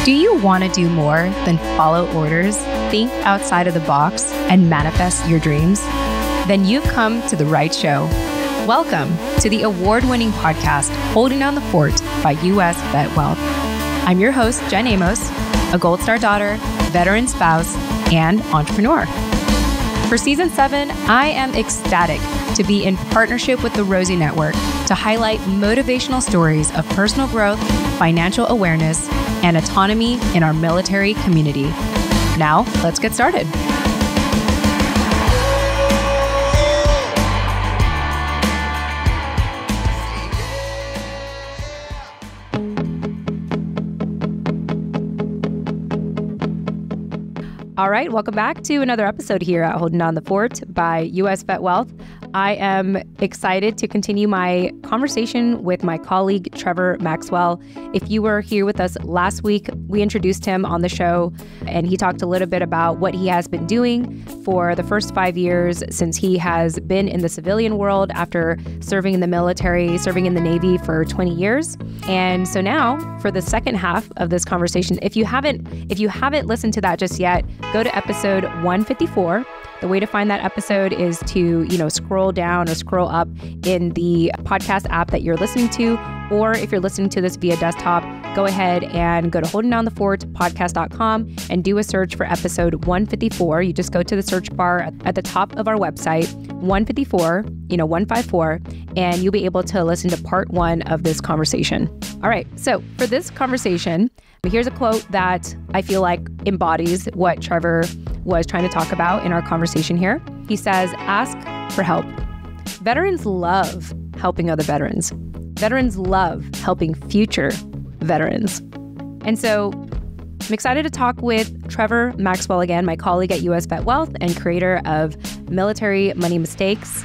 Do you want to do more than follow orders, think outside of the box, and manifest your dreams? Then you've come to the right show. Welcome to the award-winning podcast, Holding Down the Fort by US VetWealth. I'm your host, Jen Amos, a Gold Star daughter, veteran spouse, and entrepreneur. For Season 7, I am ecstatic to be in partnership with the Rosie Network to highlight motivational stories of personal growth, financial awareness, and autonomy in our military community. Now, let's get started. All right, welcome back to another episode here at Holding Down the Fort by US VetWealth. I am excited to continue my conversation with my colleague, Trevor Maxwell. If you were here with us last week, we introduced him on the show, and he talked a little bit about what he has been doing for the first 5 years since he has been in the civilian world after serving in the military, serving in the Navy for 20 years. And so now, for the second half of this conversation, if you haven't listened to that just yet, go to episode 154. The way to find that episode is to, scroll down or scroll up in the podcast app that you're listening to. Or if you're listening to this via desktop, go ahead and go to holdingdownthefortpodcast.com and do a search for episode 154. You just go to the search bar at the top of our website, 154, 154, and you'll be able to listen to part 1 of this conversation. All right, so for this conversation, here's a quote that I feel like embodies what Trevor was trying to talk about in our conversation here. He says, ask for help. Veterans love helping other veterans. Veterans love helping future veterans. And so I'm excited to talk with Trevor Maxwell again, my colleague at US VetWealth and creator of Military Money Mistakes.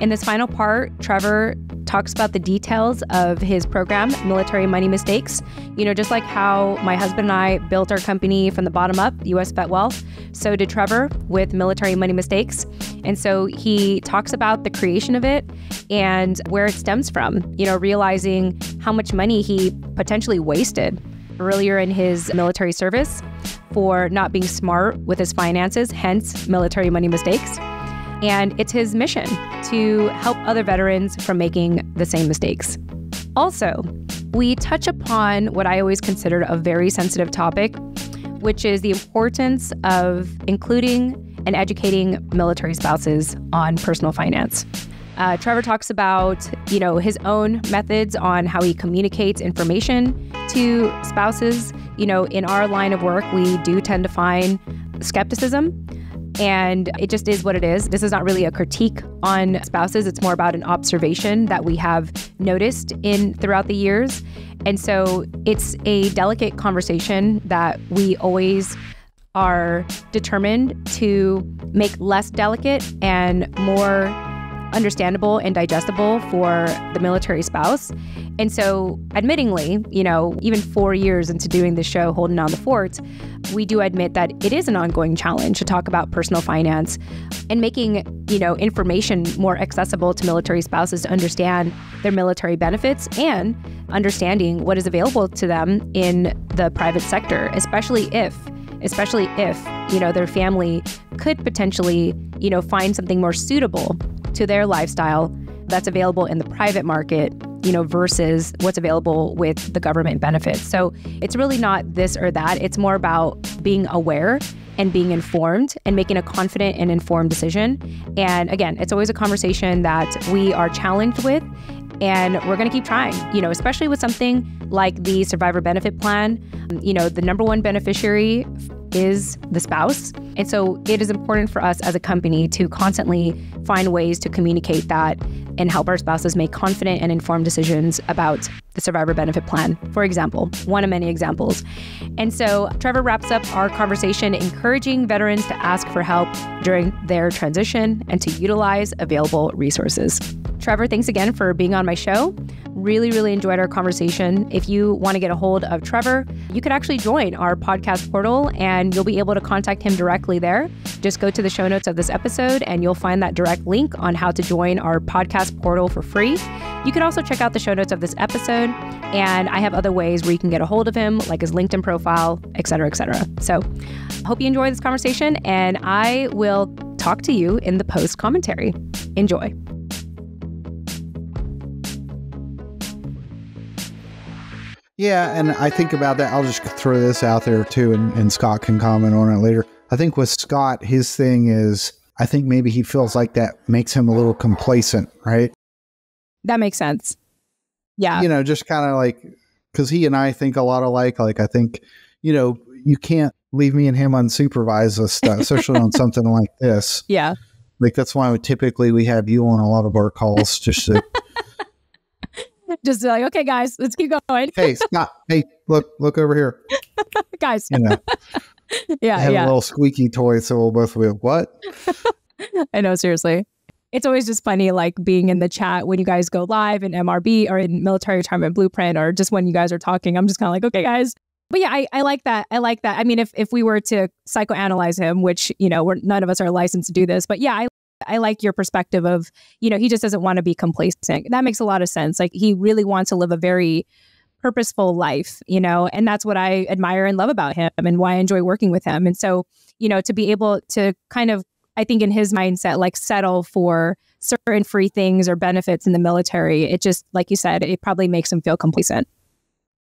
In this final part, Trevor talks about the details of his program, Military Money Mistakes. Just like how my husband and I built our company from the bottom up, US VetWealth, so did Trevor with Military Money Mistakes. And so he talks about the creation of it and where it stems from, realizing how much money he potentially wasted earlier in his military service for not being smart with his finances, hence Military Money Mistakes. And it's his mission to help other veterans from making the same mistakes. Also, we touch upon what I always considered a very sensitive topic, which is the importance of including and educating military spouses on personal finance. Trevor talks about, his own methods on how he communicates information to spouses. In our line of work, we do tend to find skepticism. And it just is what it is. This is not really a critique on spouses. It's more about an observation that we have noticed throughout the years. And so it's a delicate conversation that we always are determined to make less delicate and more understandable and digestible for the military spouse. And so admittingly, even 4 years into doing this show, Holding Down the Fort, we do admit that it is an ongoing challenge to talk about personal finance and making, information more accessible to military spouses to understand their military benefits and understanding what is available to them in the private sector, especially if their family could potentially, find something more suitable to their lifestyle that's available in the private market, versus what's available with the government benefits. So it's really not this or that. It's more about being aware and being informed and making a confident and informed decision. And again, it's always a conversation that we are challenged with, and we're going to keep trying, especially with something like the survivor benefit plan. The number one beneficiary is the spouse. And so it is important for us as a company to constantly find ways to communicate that and help our spouses make confident and informed decisions about the survivor benefit plan, for example, one of many examples. And so Trevor wraps up our conversation encouraging veterans to ask for help during their transition and to utilize available resources. Trevor, thanks again for being on my show. Really, really enjoyed our conversation. If you want to get a hold of Trevor, you could actually join our podcast portal and you'll be able to contact him directly there. Just go to the show notes of this episode and you'll find that direct link on how to join our podcast portal for free. You can also check out the show notes of this episode And I have other ways where you can get a hold of him, like his LinkedIn profile, et cetera, et cetera. So hope you enjoy this conversation, and I will talk to you in the post commentary. Enjoy. Yeah, and I think about that. I'll just throw this out there too, and Scott can comment on it later. I think with Scott, his thing is, I think maybe he feels like that makes him a little complacent, right? That makes sense. Yeah. You know, just kind of like, because he and I think a lot alike. Like, I think, you know, you can't leave me and him unsupervised with stuff, especially on something like this. Yeah. Like, that's why we have you on a lot of our calls, just to... Just like, okay, guys, let's keep going. Hey, Scott, hey, look over here. Guys. You know, yeah. have a little squeaky toy, so we'll both be, what? I know, seriously. It's always just funny, like being in the chat when you guys go live in MRB or in Military Retirement Blueprint, or just when you guys are talking. I'm just kind of like, okay, guys. But yeah, I like that. I like that. I mean, if we were to psychoanalyze him, which, you know, none of us are licensed to do this, but yeah, I like your perspective of, you know, he just doesn't want to be complacent. That makes a lot of sense. Like, he really wants to live a very purposeful life, you know, and that's what I admire and love about him and why I enjoy working with him. And so, you know, to be able to kind of, I think in his mindset, like settle for certain free things or benefits in the military, it just, like you said, it probably makes him feel complacent.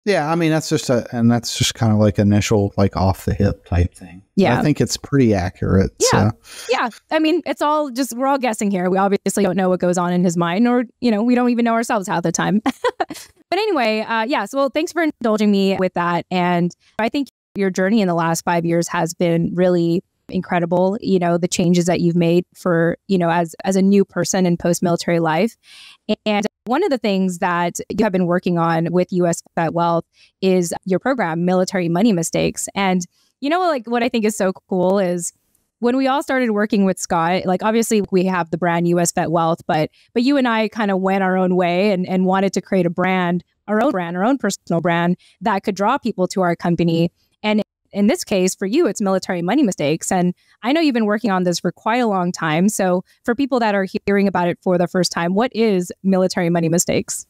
Yeah, I mean, that's just kind of like initial, like off the hip type thing. Yeah. I think it's pretty accurate. Yeah. So. Yeah. I mean, it's all just, we're all guessing here. We obviously don't know what goes on in his mind, or, you know, we don't even know ourselves half the time. But anyway, yeah. So, well, thanks for indulging me with that. And I think your journey in the last 5 years has been really incredible. You know, the changes that you've made for, you know, as a new person in post-military life. And one of the things that you have been working on with US VetWealth is your program, Military Money Mistakes. And, you know, like what I think is so cool is when we all started working with Scott, like obviously we have the brand US VetWealth, but you and I kind of went our own way and wanted to create a brand, our own personal brand that could draw people to our company. And in this case, for you, it's Military Money Mistakes. And I know you've been working on this for quite a long time. So for people that are hearing about it for the first time, what is Military Money Mistakes?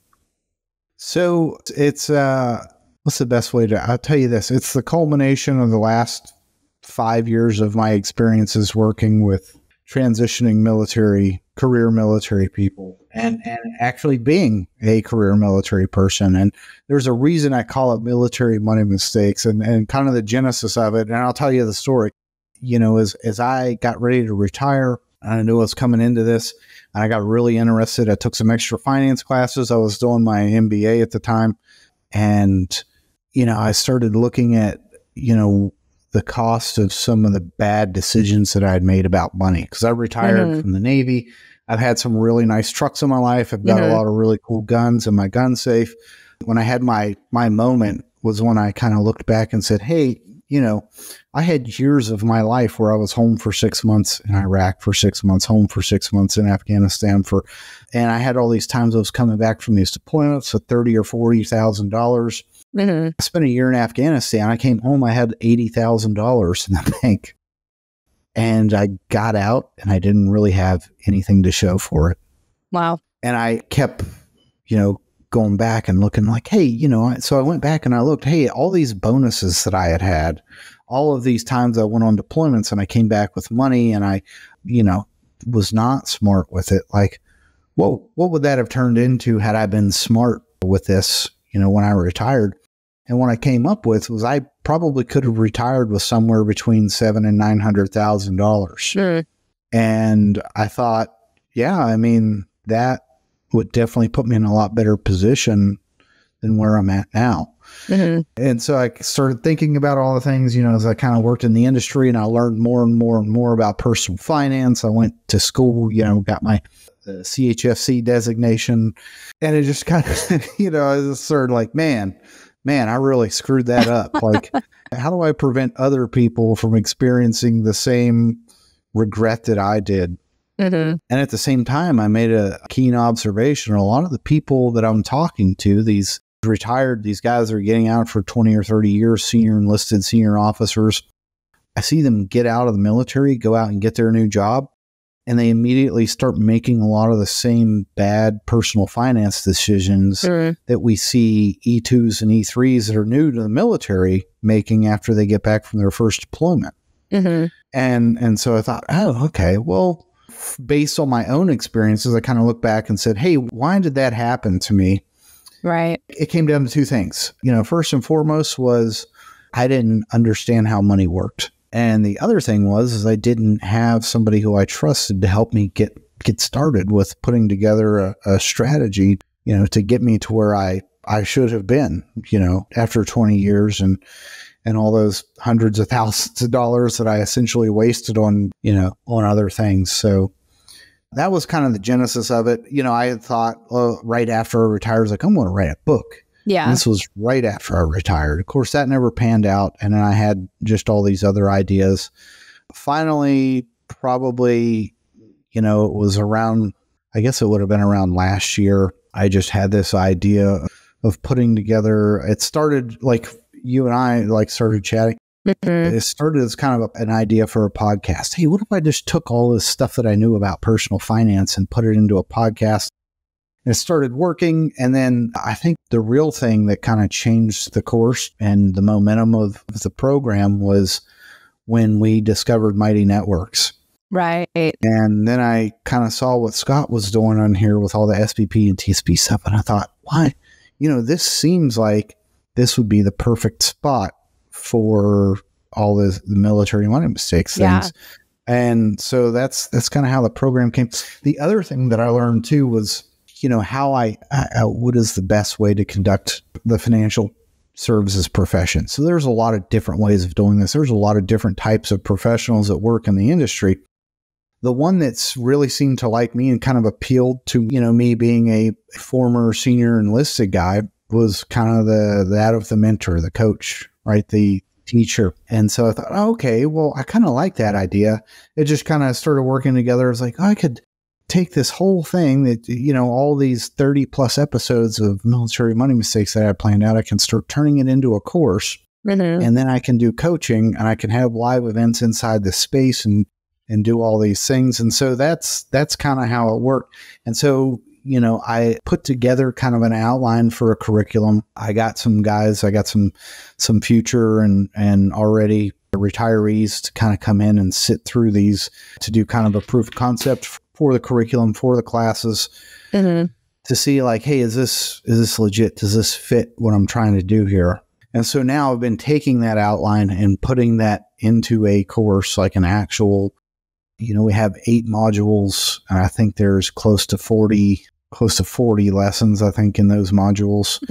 So it's, what's the best way I'll tell you this. It's the culmination of the last 5 years of my experiences working with transitioning career military people and actually being a career military person. And there's a reason I call it Military Money Mistakes and kind of the genesis of it. And I'll tell you the story. You know, as I got ready to retire, I knew I was coming into this, and I got really interested. I took some extra finance classes. I was doing my MBA at the time. And, you know, I started looking at, you know, the cost of some of the bad decisions that I had made about money. Because I retired from the Navy. I've had some really nice trucks in my life. I've got a lot of really cool guns in my gun safe. When I had my moment was when I kind of looked back and said, hey, you know, I had years of my life where I was home for 6 months in Iraq, for 6 months, home for 6 months in Afghanistan, and I had all these times I was coming back from these deployments for $30,000 or $40,000. I spent a year in Afghanistan. I came home, I had $80,000 in the bank, and I got out and I didn't really have anything to show for it. Wow. And I kept, you know, going back and looking like, hey, you know, so I went back and I looked, hey, all these bonuses that I had, all of these times I went on deployments and I came back with money and I, you know, was not smart with it. Like, what would that have turned into had I been smart with this, you know, when I retired? And what I came up with was I probably could have retired with somewhere between $700,000 and $900,000. Sure. And I thought, yeah, I mean, that would definitely put me in a lot better position than where I'm at now. And so I started thinking about all the things, you know, as I kind of worked in the industry and I learned more and more and more about personal finance. I went to school, you know, got my CHFC designation, and it just kind of, you know, I just started like, man, I really screwed that up. Like, how do I prevent other people from experiencing the same regret that I did? And at the same time, I made a keen observation. A lot of the people that I'm talking to, these guys that are getting out for 20 or 30 years, senior enlisted, senior officers, I see them get out of the military, go out and get their new job. and they immediately start making a lot of the same bad personal finance decisions that we see E2s and E3s that are new to the military making after they get back from their first deployment. And so I thought, oh, okay, well, based on my own experiences, I kind of looked back and said, hey, why did that happen to me? Right. It came down to two things. First and foremost was I didn't understand how money worked. And the other thing is I didn't have somebody who I trusted to help me get started with putting together a strategy, to get me to where I should have been, after 20 years and all those hundreds of thousands of dollars that I essentially wasted on other things. So that was kind of the genesis of it. I had thought right after I retired, I was like, I'm going to write a book. Yeah. And this was right after I retired. Of course, that never panned out. And then I had just all these other ideas. Finally, probably, it was around, I guess it would have been around last year. I just had this idea of putting together, it started like you and I started chatting. It started as kind of an idea for a podcast. Hey, what if I just took all this stuff that I knew about personal finance and put it into a podcast? And it started working. And then I think the real thing that kind of changed the course and the momentum of the program was when we discovered Mighty Networks. Right. And then I kind of saw what Scott was doing on here with all the SPP and TSP stuff. And I thought, why? This seems like this would be the perfect spot for all the military money mistakes things. And so that's kind of how the program came. The other thing that I learned too was, how what is the best way to conduct the financial services profession. So there's a lot of different ways of doing this. There's a lot of different types of professionals that work in the industry. The one that's really seemed to like me and kind of appealed to, me being a former senior enlisted guy was kind of that of the mentor, the coach, right? The teacher. And so I thought, oh, okay, well, I kind of like that idea. It just kind of started working together. I was like, I could take this whole thing that, all these 30 plus episodes of military money mistakes that I planned out, I can start turning it into a course. And then I can do coaching and I can have live events inside the space and do all these things. And so that's kind of how it worked. And so, I put together kind of an outline for a curriculum. I got some guys, I got some future and already retirees to kind of come in and sit through these to do kind of a proof of concept for the curriculum, for the classes, to see like, hey, is this legit? Does this fit what I'm trying to do here? And so now I've been taking that outline and putting that into a course, like an actual, we have 8 modules, and I think there's close to 40 lessons, I think, in those modules.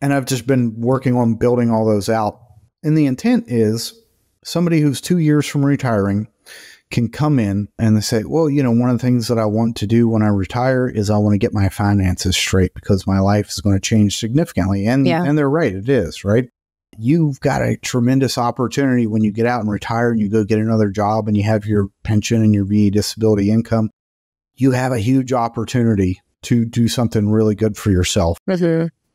And I've just been working on building all those out. And the intent is somebody who's 2 years from retiring can come in and they say, well, one of the things that I want to do when I retire is I want to get my finances straight because my life is going to change significantly. And they're right. It is, right? You've got a tremendous opportunity when you get out and retire and you go get another job and you have your pension and your VA disability income. You have a huge opportunity to do something really good for yourself.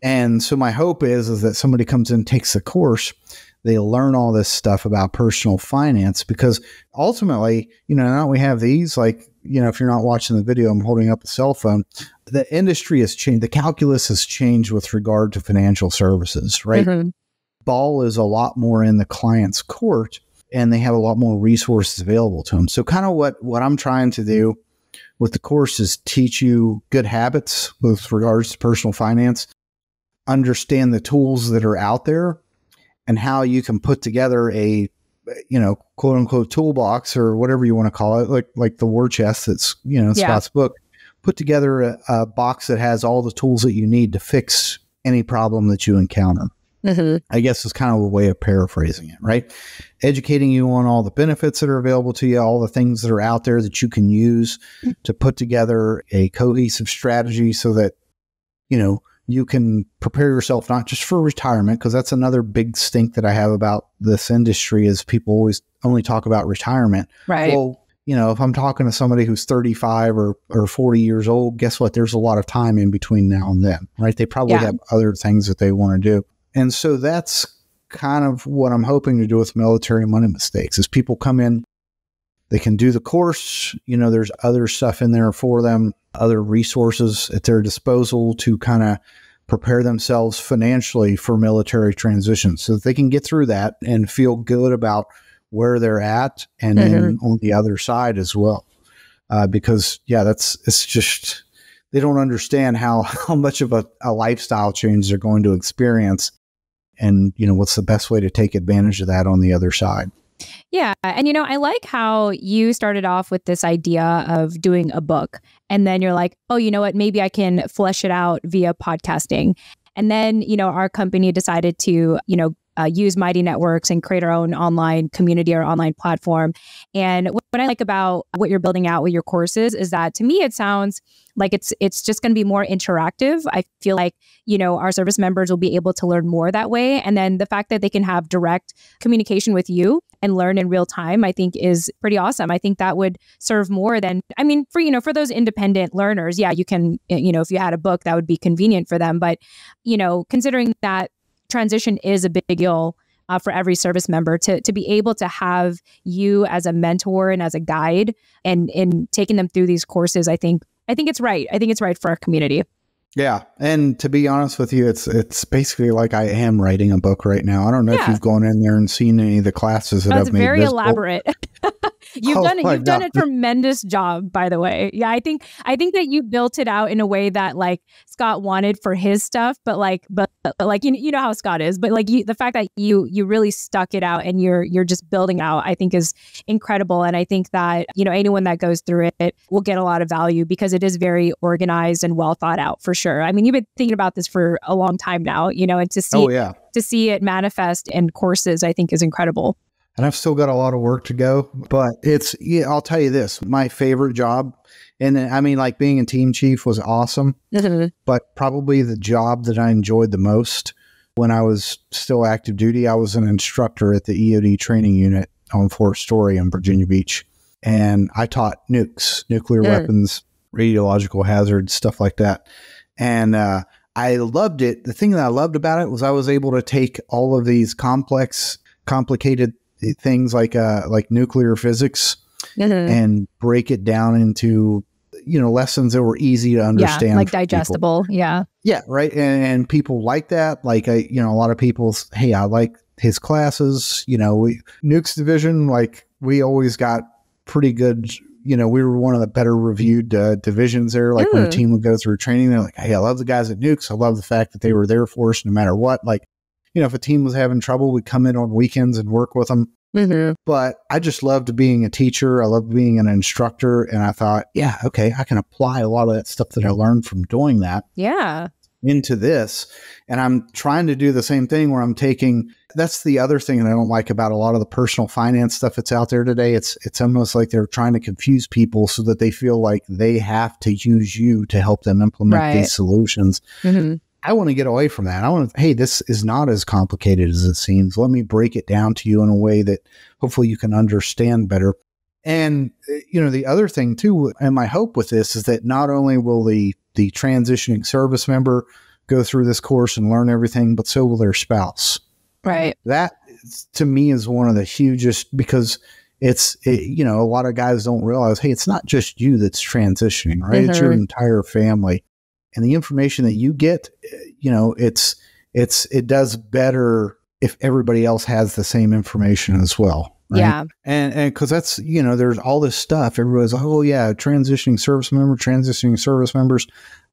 And so my hope is that somebody comes in and takes the course. They learn all this stuff about personal finance because ultimately, now we have these, like, if you're not watching the video, I'm holding up a cell phone. The industry has changed. The calculus has changed with regard to financial services, right? Ball is a lot more in the client's court and they have a lot more resources available to them. So kind of what I'm trying to do with the course is teach you good habits with regards to personal finance, understand the tools that are out there, and how you can put together a, quote unquote toolbox or whatever you want to call it, like the war chest that's, Scott's book, put together a box that has all the tools that you need to fix any problem that you encounter. I guess is kind of a way of paraphrasing it, right? Educating you on all the benefits that are available to you, all the things that are out there that you can use to put together a cohesive strategy so that, you can prepare yourself not just for retirement, because that's another big stink that I have about this industry is people always only talk about retirement. Right. Well, if I'm talking to somebody who's 35 or 40 years old, guess what? There's a lot of time in between now and then, right? They probably have other things that they want to do. And so that's kind of what I'm hoping to do with military money mistakes is people come in, They can do the course. There's other stuff in there for them, other resources at their disposal to kind of prepare themselves financially for military transition so that they can get through that and feel good about where they're at and then on the other side as well. Because it's just, they don't understand how much of a lifestyle change they're going to experience. And, what's the best way to take advantage of that on the other side. Yeah. And, I like how you started off with this idea of doing a book. And then you're like, oh, you know what? Maybe I can flesh it out via podcasting. And then, our company decided to, use Mighty Networks and create our own online community or online platform. And what I like about what you're building out with your courses is that, to me, it sounds like it's just going to be more interactive. I feel like, our service members will be able to learn more that way. And then the fact that they can have direct communication with you and learn in real time, I think is pretty awesome. I think that would serve more than, for those independent learners, yeah, you can, if you had a book, that would be convenient for them. But, considering that transition is a big deal for every service member, to be able to have you as a mentor and as a guide and taking them through these courses, I think it's right. I think it's right for our community. Yeah. And to be honest with you, it's basically like I am writing a book right now. I don't know if you've gone in there and seen any of the classes that I've made. That's very visible. elaborate. You've done a tremendous job, by the way. Yeah, I think that you built it out in a way that like Scott wanted for his stuff, but you know how Scott is, but the fact that you really stuck it out and you're just building out, I think is incredible. And I think that anyone that goes through it will get a lot of value because it is very organized and well thought out for sure. I mean, you've been thinking about this for a long time now, and to see it manifest in courses, I think is incredible. And I've still got a lot of work to go, but I'll tell you this, my favorite job, and being a team chief was awesome, but probably the job that I enjoyed the most when I was still active duty, I was an instructor at the EOD training unit on Fort Story in Virginia Beach. And I taught nukes, nuclear weapons, radiological hazards, stuff like that. And I loved it. The thing that I loved about it was I was able to take all of these complicated things like nuclear physics and break it down into, lessons that were easy to understand. Yeah, like digestible. People. Yeah. Yeah. Right. And people like that. Like, a lot of people, hey, I like his classes, nukes division, we always got pretty good, we were one of the better reviewed divisions there. Like when a team would go through training, they're like, hey, I love the guys at nukes. I love the fact that they were there for us no matter what. If a team was having trouble, we'd come in on weekends and work with them. But I just loved being a teacher. I loved being an instructor. And I thought, yeah, okay, I can apply a lot of that stuff that I learned from doing that into this. And I'm trying to do the same thing where I'm taking, that's the other thing that I don't like about a lot of the personal finance stuff that's out there today. It's almost like they're trying to confuse people so that they feel like they have to use you to help them implement these solutions. I want to get away from that. I want to, hey, this is not as complicated as it seems. Let me break it down to you in a way that hopefully you can understand better. And, the other thing too, and my hope with this is that not only will the transitioning service member go through this course and learn everything, but so will their spouse. Right. That to me is one of the hugest, because a lot of guys don't realize, hey, it's not just you that's transitioning, right? It's your entire family. And the information that you get, it does better if everybody else has the same information as well. Right? Yeah. And cause that's, there's all this stuff. Everybody's like, oh yeah, transitioning service members.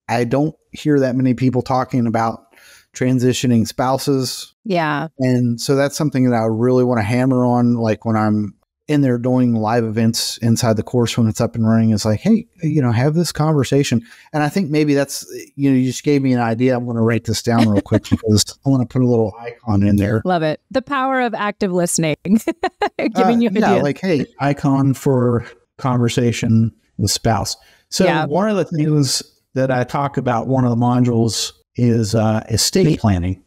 I don't hear that many people talking about transitioning spouses. Yeah. And so that's something that I really want to hammer on. Like when I'm in there doing live events inside the course, when it's up and running, it's like, hey, have this conversation. And I think maybe that's, you just gave me an idea. I'm going to write this down real quick because I want to put a little icon in there. Love it. The power of active listening. Giving you an idea. Like, hey, icon for conversation with spouse. So one of the things that I talk about, one of the modules is estate planning.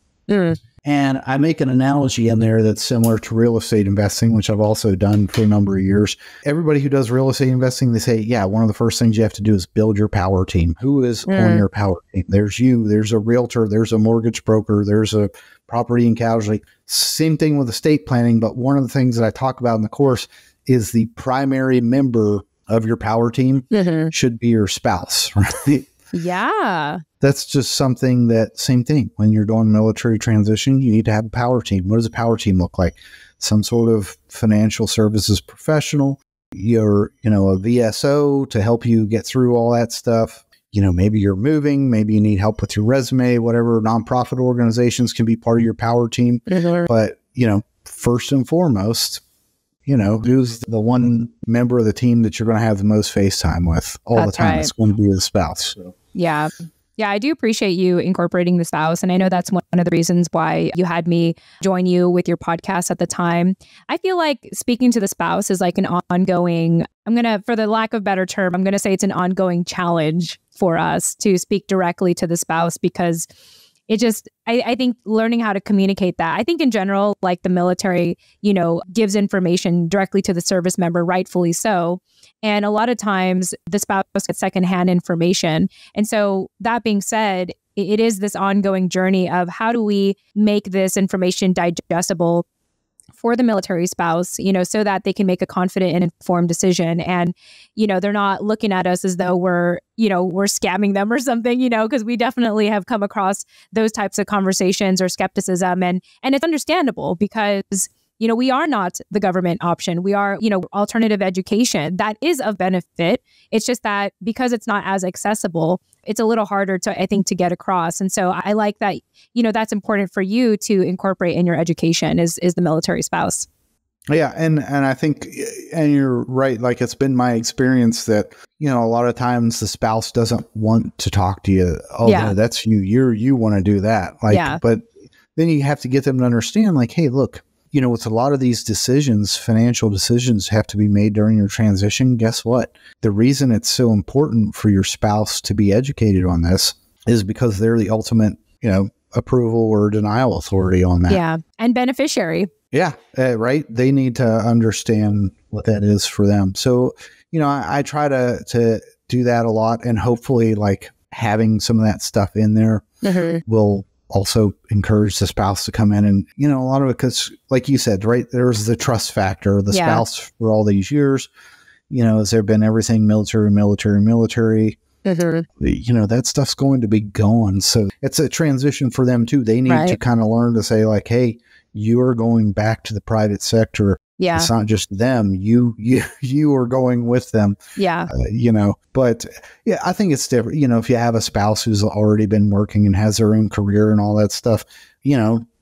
And I make an analogy in there that's similar to real estate investing, which I've also done for a number of years. Everybody who does real estate investing, they say, yeah, one of the first things you have to do is build your power team. Who is on your power team? There's you, there's a realtor, there's a mortgage broker, there's a property and casualty. Same thing with estate planning. But one of the things that I talk about in the course is the primary member of your power team should be your spouse, right? Yeah. That's just something same thing. When you're doing military transition, you need to have a power team. What does a power team look like? Some sort of financial services professional. You're, a VSO to help you get through all that stuff. Maybe you're moving, maybe you need help with your resume, whatever. Nonprofit organizations can be part of your power team. But, first and foremost, who's the one member of the team that you're going to have the most face time with all the time? Right. It's going to be the spouse. So. Yeah. Yeah, I do appreciate you incorporating the spouse. And I know that's one of the reasons why you had me join you with your podcast at the time. I feel like speaking to the spouse is like an ongoing, for the lack of a better term, I'm going to say it's an ongoing challenge for us to speak directly to the spouse, because I think learning how to communicate that. I think in general, like the military, gives information directly to the service member, rightfully so. And a lot of times the spouse gets secondhand information. And so that being said, it is this ongoing journey of how do we make this information digestible for the military spouse, so that they can make a confident and informed decision. And, they're not looking at us as though we're scamming them or something, because we definitely have come across those types of conversations or skepticism. And it's understandable because, we are not the government option. We are, alternative education that is of benefit. It's just that because it's not as accessible, it's a little harder to get across. And so I like that, that's important for you to incorporate in your education is the military spouse. Yeah. And I think, and you're right. Like it's been my experience that, a lot of times the spouse doesn't want to talk to you. Oh, yeah. No, that's you. You want to do that. But then you have to get them to understand like, hey, look, with a lot of these decisions, financial decisions have to be made during your transition. Guess what? The reason it's so important for your spouse to be educated on this is because they're the ultimate, approval or denial authority on that. Yeah. And beneficiary. Yeah. Right. They need to understand what that is for them. So, I try to do that a lot, and hopefully like having some of that stuff in there will also encourage the spouse to come in. And, a lot of it, because like you said, right, there's the trust factor, the spouse for all these years, has there been everything military, that stuff's going to be gone. So it's a transition for them too. They need to kind of learn to say like, hey, you are going back to the private sector. Yeah. It's not just them. You are going with them. Yeah. But yeah, I think it's different. If you have a spouse who's already been working and has their own career and all that stuff,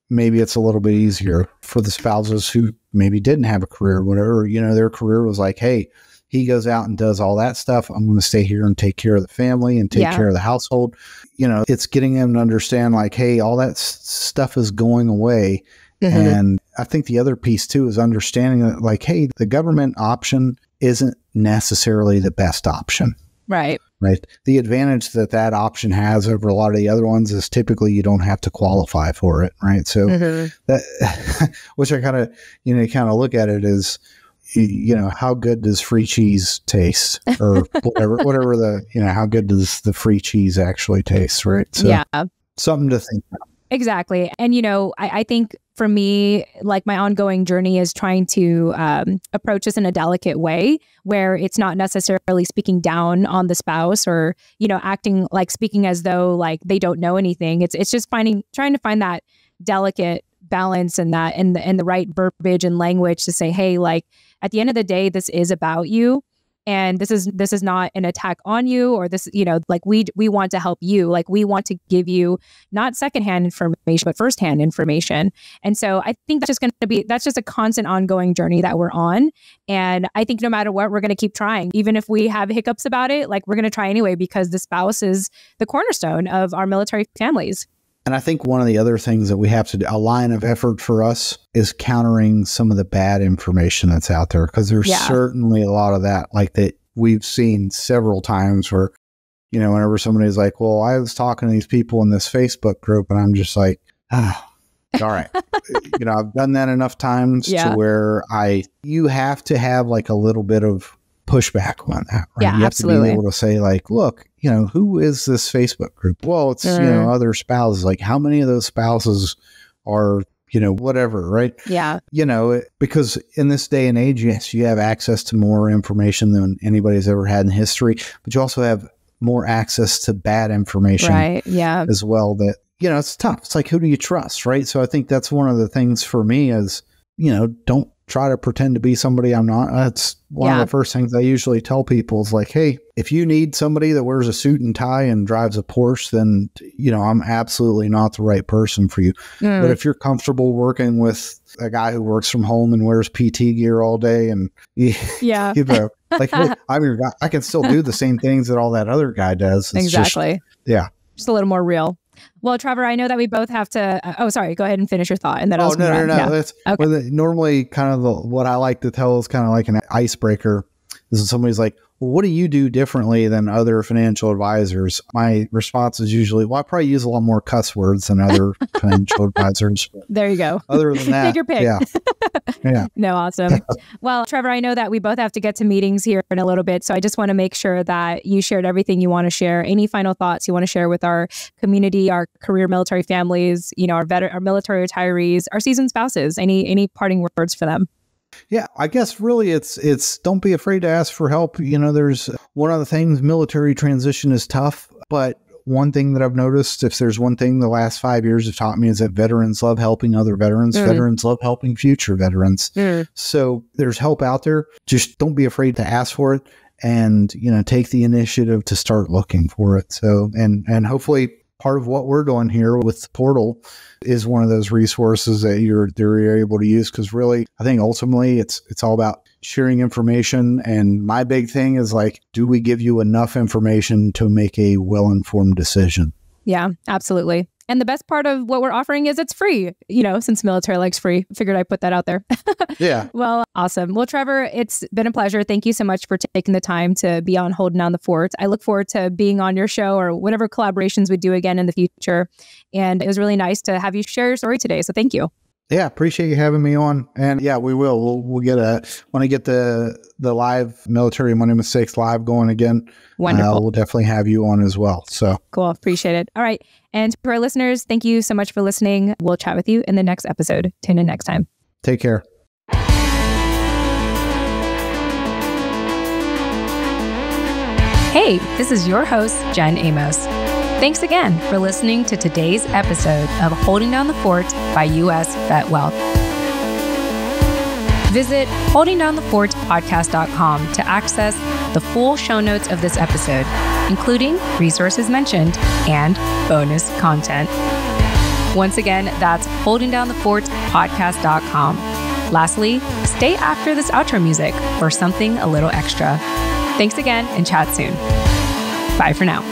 maybe it's a little bit easier for the spouses who maybe didn't have a career, whatever, their career was like, hey, he goes out and does all that stuff. I'm going to stay here and take care of the family and take care of the household. It's getting them to understand like, hey, all that stuff is going away. And I think the other piece too is understanding that like, hey, the government option isn't necessarily the best option. Right. Right. The advantage that option has over a lot of the other ones is typically you don't have to qualify for it. Right. So that, which I kind of, look at it as, how good does free cheese taste or whatever the, how good does the free cheese actually taste? Right. So something to think about. Exactly. And, I think for me, like my ongoing journey is trying to approach this in a delicate way where it's not necessarily speaking down on the spouse or, acting like speaking as though like they don't know anything. It's just trying to find that delicate balance and that and the right verbiage and language to say, hey, like at the end of the day, this is about you. And this is not an attack on you or this, like we want to help you. Like we want to give you not secondhand information, but firsthand information. And so I think that's just a constant ongoing journey that we're on. And I think no matter what, we're going to keep trying. Even if we have hiccups about it, like we're going to try anyway, because the spouse is the cornerstone of our military families. And I think one of the other things that we have to do, a line of effort for us, is countering some of the bad information that's out there. Because there's certainly a lot of that, like that we've seen several times where, whenever somebody's like, well, I was talking to these people in this Facebook group, and I'm just like, all right. I've done that enough times to where you have to have like a little bit of pushback on that, right? Yeah, you have absolutely. to be able to say like, look, who is this Facebook group? Well, it's, other spouses. Like how many of those spouses are whatever, right? Yeah. Because in this day and age, yes, you have access to more information than anybody's ever had in history, but you also have more access to bad information as well that, it's tough. It's like, who do you trust, right? So I think that's one of the things for me is, don't try to pretend to be somebody I'm not. That's one of the first things I usually tell people is like, hey, if you need somebody that wears a suit and tie and drives a Porsche, then, I'm absolutely not the right person for you. But if you're comfortable working with a guy who works from home and wears PT gear all day and, like, hey, I'm your guy, I can still do the same things that all that other guy does. It's exactly. Just a little more real. Well, Trevor, I know that we both have to. Sorry. Go ahead and finish your thought, and then I'll. No. Yeah. That's normally kind of what I like to tell is kind of like an icebreaker. This is somebody's like, well, what do you do differently than other financial advisors? My response is usually, well, I probably use a lot more cuss words than other financial advisors. There you go. Other than that, take your pick. Yeah. No, awesome. Well, Trevor, I know that we both have to get to meetings here in a little bit, so I just want to make sure that you shared everything you want to share. Any final thoughts you want to share with our community, our career military families, our military retirees, our seasoned spouses? Any parting words for them? Yeah, I guess really it's don't be afraid to ask for help. There's one of the things, military transition is tough, but one thing that I've noticed, if there's one thing the last 5 years have taught me, is that veterans love helping other veterans. Veterans love helping future veterans. So there's help out there. Just don't be afraid to ask for it and, take the initiative to start looking for it. So, and hopefully part of what we're doing here with the portal is one of those resources that you're able to use. Because really, I think ultimately it's all about sharing information. And my big thing is like, do we give you enough information to make a well-informed decision? Yeah, absolutely. And the best part of what we're offering is it's free, since military likes free. Figured I'd put that out there. Yeah. Well, awesome. Well, Trevor, it's been a pleasure. Thank you so much for taking the time to be on Holding Down the Fort. I look forward to being on your show or whatever collaborations we do again in the future. And it was really nice to have you share your story today. So thank you. Yeah, appreciate you having me on. And yeah, we will. We'll get want to get the live military money mistakes live going again. Wonderful. We'll definitely have you on as well. So cool. Appreciate it. All right. And to our listeners, thank you so much for listening. We'll chat with you in the next episode. Tune in next time. Take care. Hey, this is your host, Jen Amos. Thanks again for listening to today's episode of Holding Down the Fort by US VetWealth. Visit holdingdownthefortpodcast.com to access the full show notes of this episode, including resources mentioned and bonus content. Once again, that's holdingdownthefortpodcast.com. Lastly, stay after this outro music for something a little extra. Thanks again and chat soon. Bye for now.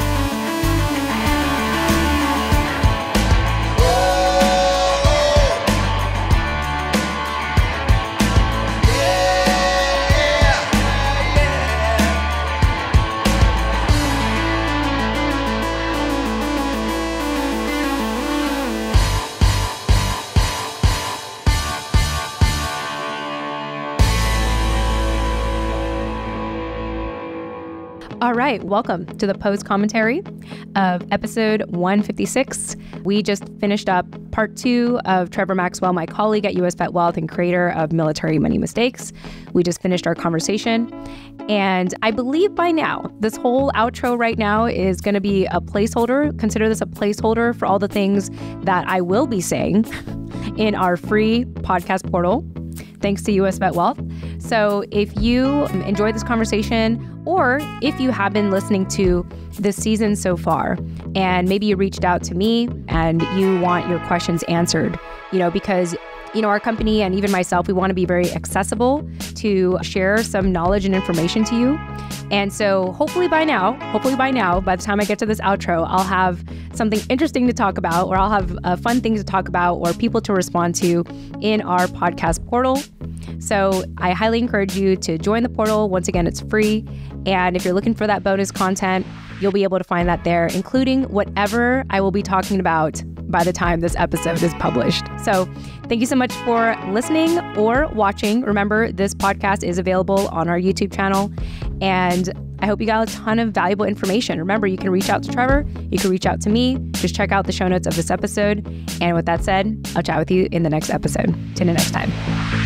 All right, welcome to the post commentary of episode 156. We just finished up part 2 of Trevor Maxwell, my colleague at US VetWealth and creator of Military Money Mistakes. We just finished our conversation. And I believe by now, this whole outro right now is going to be a placeholder. Consider this a placeholder for all the things that I will be saying in our free podcast portal, thanks to US VetWealth. So if you enjoyed this conversation, or if you have been listening to this season so far, and maybe you reached out to me and you want your questions answered, because our company and even myself, we want to be very accessible to share some knowledge and information to you. And so hopefully by now, by the time I get to this outro, I'll have something interesting to talk about, or I'll have fun things to talk about, or people to respond to in our podcast portal. So I highly encourage you to join the portal. Once again, it's free. And if you're looking for that bonus content, you'll be able to find that there, including whatever I will be talking about by the time this episode is published. So thank you so much for listening or watching. Remember, this podcast is available on our YouTube channel. And I hope you got a ton of valuable information. Remember, you can reach out to Trevor. You can reach out to me. Just check out the show notes of this episode. And with that said, I'll chat with you in the next episode. Till the next time.